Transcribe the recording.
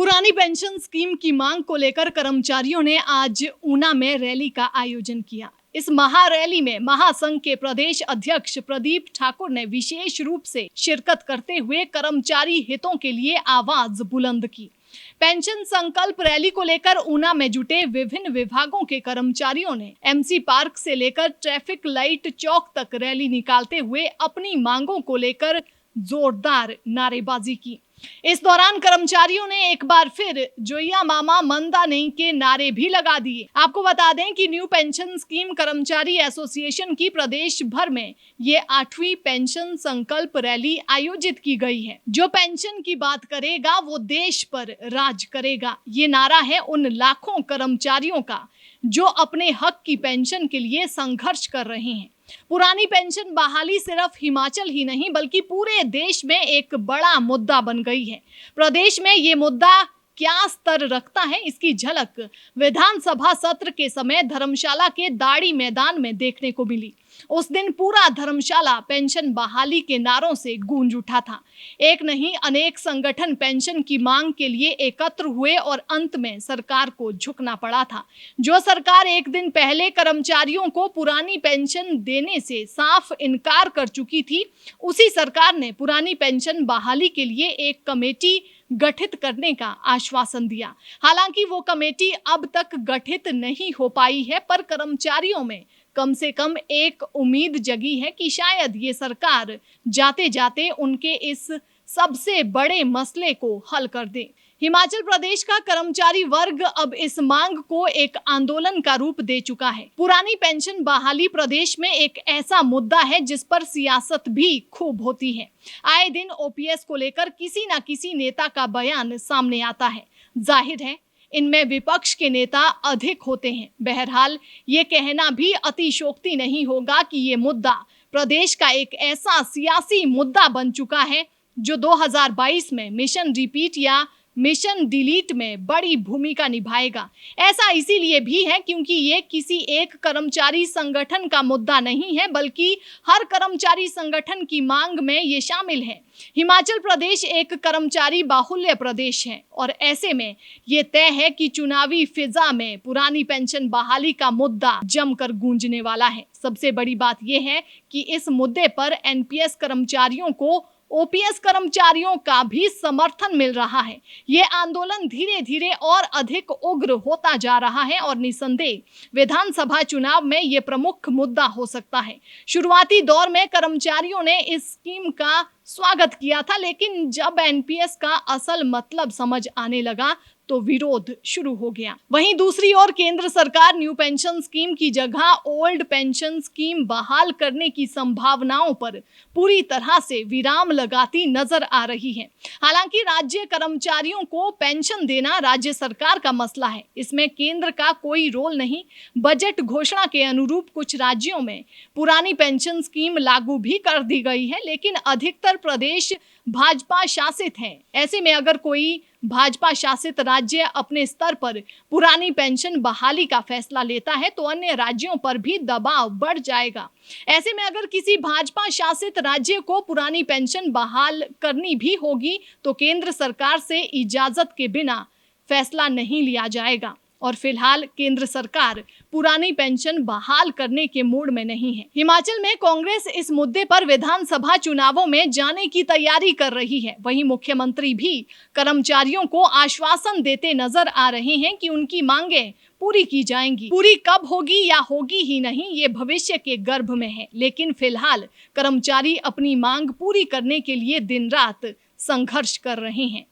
पुरानी pension scheme की मांग को लेकर कर्मचारियों ने आज ऊना में रैली का आयोजन किया। इस महारैली में महासंघ के प्रदेश अध्यक्ष प्रदीप ठाकुर ने विशेष रूप से शिरकत करते हुए कर्मचारी हितों के लिए आवाज बुलंद की। पेंशन संकल्प रैली को लेकर ऊना में जुटे विभिन्न विभागों के कर्मचारियों ने एमसी पार्क से लेकर ट्रैफिक लाइट चौक तक रैली निकालते हुए अपनी मांगों को लेकर जोरदार नारेबाजी की। इस दौरान कर्मचारियों ने एक बार फिर जोइया मामा मंदा नहीं के नारे भी लगा दिए। आपको बता दें कि न्यू पेंशन स्कीम कर्मचारी एसोसिएशन की प्रदेश भर में ये 8वीं पेंशन संकल्प रैली आयोजित की गई है। जो पेंशन की बात करेगा वो देश पर राज करेगा, ये नारा है उन लाखों कर्मचारियों का जो अपने हक की पेंशन के लिए संघर्ष कर रहे हैं। पुरानी पेंशन बहाली सिर्फ हिमाचल ही नहीं बल्कि पूरे देश में एक बड़ा मुद्दा बन गई है। प्रदेश में ये मुद्दा क्या स्तर रखता है, इसकी झलक विधानसभा सत्र के समय धर्मशाला के दाड़ी मैदान में देखने को मिली। उस दिन पूरा धर्मशाला पेंशन बहाली के नारों से गूंज उठा था। एक नहीं अनेक संगठन पेंशन की मांग के लिए एकत्र हुए और अंत में सरकार को झुकना पड़ा था। जो सरकार एक दिन पहले कर्मचारियों को पुरानी पेंशन देने से साफ इनकार कर चुकी थी, उसी सरकार ने पुरानी पेंशन बहाली के लिए एक कमेटी गठित करने का आश्वासन दिया। हालांकि वो कमेटी अब तक गठित नहीं हो पाई है, पर कर्मचारियों में कम से कम एक उम्मीद जगी है कि शायद ये सरकार जाते जाते उनके इस सबसे बड़े मसले को हल कर दे। हिमाचल प्रदेश का कर्मचारी वर्ग अब इस मांग को एक आंदोलन का रूप दे चुका है। पुरानी पेंशन बहाली प्रदेश में एक ऐसा मुद्दा है जिस पर सियासत भी खूब होती है। आए दिन ओपीएस को लेकर किसी न किसी नेता का बयान सामने आता है। जाहिर है इनमें विपक्ष के नेता अधिक होते हैं। बहरहाल ये कहना भी अतिशयोक्ति नहीं होगा कि ये मुद्दा प्रदेश का एक ऐसा सियासी मुद्दा बन चुका है जो 2022 में मिशन रिपीट या मिशन डिलीट में बड़ी भूमिका निभाएगा। ऐसा इसीलिए भी है क्योंकि ये किसी एक कर्मचारी संगठन का मुद्दा नहीं है बल्कि हर कर्मचारी संगठन की मांग में ये शामिल है। हिमाचल प्रदेश एक कर्मचारी बाहुल्य प्रदेश है और ऐसे में ये तय है कि चुनावी फिजा में पुरानी पेंशन बहाली का मुद्दा जमकर गूंजने वाला है। सबसे बड़ी बात यह है कि इस मुद्दे पर एनपीएस कर्मचारियों को ओपीएस कर्मचारियों का भी समर्थन मिल रहा है। ये आंदोलन धीरे धीरे और अधिक उग्र होता जा रहा है और निसंदेह विधानसभा चुनाव में ये प्रमुख मुद्दा हो सकता है। शुरुआती दौर में कर्मचारियों ने इस स्कीम का स्वागत किया था, लेकिन जब एनपीएस का असल मतलब समझ आने लगा तो विरोध शुरू हो गया। वहीं दूसरी ओर केंद्र सरकार न्यू पेंशन स्कीम की जगह ओल्ड पेंशन स्कीम बहाल करने की संभावनाओं पर पूरी तरह से विराम लगाती नजर आ रही है। हालांकि राज्य कर्मचारियों को पेंशन देना राज्य सरकार का मसला है, इसमें केंद्र का कोई रोल नहीं। बजट घोषणा के अनुरूप कुछ राज्यों में पुरानी पेंशन स्कीम लागू भी कर दी गई है, लेकिन अधिकतर प्रदेश भाजपा शासित हैं। ऐसे में अगर कोई भाजपा शासित राज्य अपने स्तर पर पुरानी पेंशन बहाली का फैसला लेता है तो अन्य राज्यों पर भी दबाव बढ़ जाएगा। ऐसे में अगर किसी भाजपा शासित राज्य को पुरानी पेंशन बहाल करनी भी होगी तो केंद्र सरकार से इजाजत के बिना फैसला नहीं लिया जाएगा। और फिलहाल केंद्र सरकार पुरानी पेंशन बहाल करने के मूड में नहीं है। हिमाचल में कांग्रेस इस मुद्दे पर विधानसभा चुनावों में जाने की तैयारी कर रही है। वहीं मुख्यमंत्री भी कर्मचारियों को आश्वासन देते नजर आ रहे हैं कि उनकी मांगें पूरी की जाएंगी। पूरी कब होगी या होगी ही नहीं, ये भविष्य के गर्भ में है, लेकिन फिलहाल कर्मचारी अपनी मांग पूरी करने के लिए दिन रात संघर्ष कर रहे हैं।